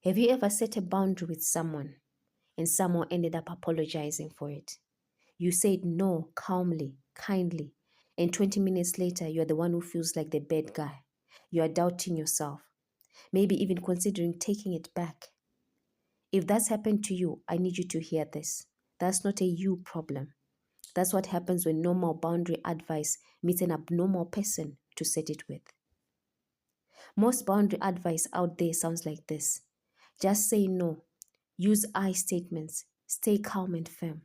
Have you ever set a boundary with someone and someone ended up apologizing for it? You said no calmly, kindly, and 20 minutes later, you are the one who feels like the bad guy. You are doubting yourself, maybe even considering taking it back. If that's happened to you, I need you to hear this. That's not a you problem. That's what happens when normal boundary advice meets an abnormal person to set it with. Most boundary advice out there sounds like this. Just say no. Use I statements. Stay calm and firm.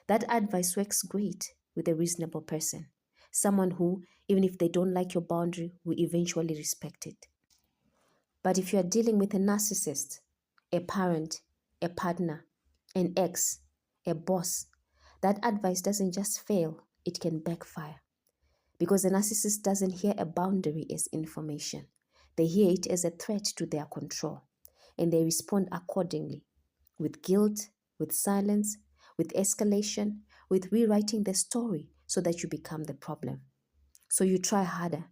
That advice works great with a reasonable person. Someone who, even if they don't like your boundary, will eventually respect it. But if you are dealing with a narcissist, a parent, a partner, an ex, a boss, that advice doesn't just fail, it can backfire. Because the narcissist doesn't hear a boundary as information. They hear it as a threat to their control, and they respond accordingly, with guilt, with silence, with escalation, with rewriting the story so that you become the problem. So you try harder,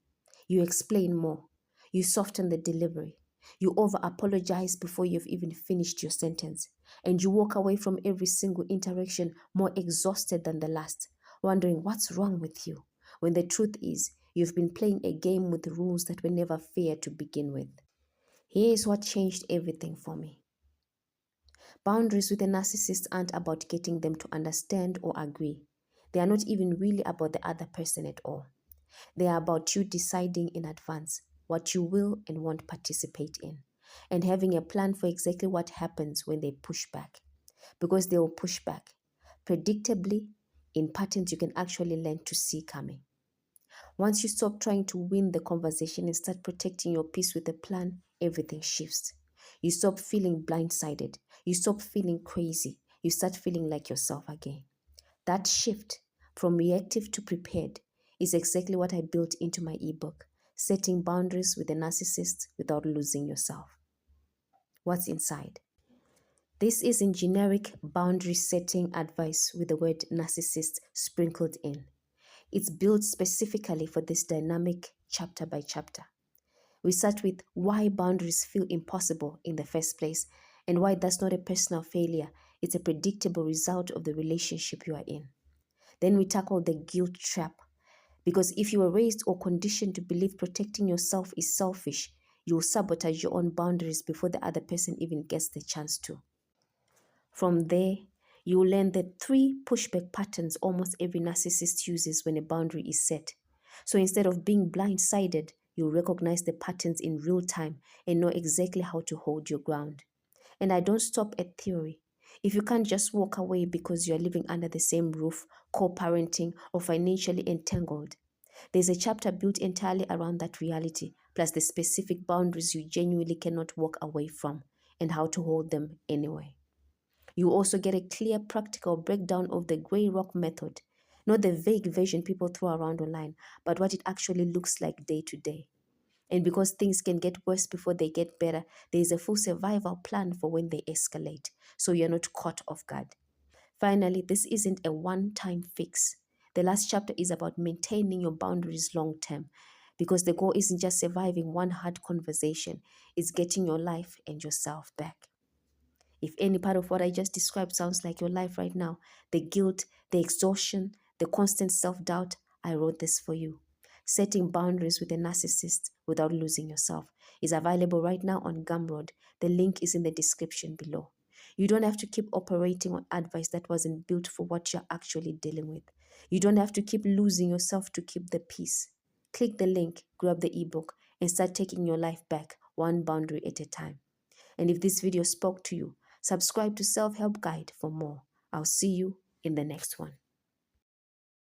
you explain more, you soften the delivery, you over-apologize before you've even finished your sentence, and you walk away from every single interaction more exhausted than the last, wondering what's wrong with you, when the truth is you've been playing a game with rules that were never fair to begin with. Here is what changed everything for me. Boundaries with a narcissist aren't about getting them to understand or agree. They are not even really about the other person at all. They are about you deciding in advance what you will and won't participate in, and having a plan for exactly what happens when they push back. Because they will push back, predictably, in patterns you can actually learn to see coming. Once you stop trying to win the conversation and start protecting your peace with a plan, everything shifts. You stop feeling blindsided. You stop feeling crazy. You start feeling like yourself again. That shift from reactive to prepared is exactly what I built into my ebook, Setting Boundaries with a Narcissist Without Losing Yourself. What's inside? This isn't generic boundary setting advice with the word narcissist sprinkled in. It's built specifically for this dynamic chapter by chapter. We start with why boundaries feel impossible in the first place and why that's not a personal failure. It's a predictable result of the relationship you are in. Then we tackle the guilt trap, because if you were raised or conditioned to believe protecting yourself is selfish, you will sabotage your own boundaries before the other person even gets the chance to. From there, you will learn the 3 pushback patterns almost every narcissist uses when a boundary is set. So instead of being blindsided, you'll recognize the patterns in real time and know exactly how to hold your ground. And I don't stop at theory. If you can't just walk away because you're living under the same roof, co-parenting, or financially entangled, there's a chapter built entirely around that reality, plus the specific boundaries you genuinely cannot walk away from and how to hold them anyway. You also get a clear, practical breakdown of the gray rock method, not the vague version people throw around online, but what it actually looks like day to day. And because things can get worse before they get better, there is a full survival plan for when they escalate, so you're not caught off guard. Finally, this isn't a one-time fix. The last chapter is about maintaining your boundaries long-term, because the goal isn't just surviving one hard conversation, it's getting your life and yourself back. If any part of what I just described sounds like your life right now, the guilt, the exhaustion, the constant self-doubt, I wrote this for you. Setting Boundaries with a Narcissist Without Losing Yourself is available right now on Gumroad. The link is in the description below. You don't have to keep operating on advice that wasn't built for what you're actually dealing with. You don't have to keep losing yourself to keep the peace. Click the link, grab the ebook, and start taking your life back one boundary at a time. And if this video spoke to you, subscribe to Self-Help Guide for more. I'll see you in the next one.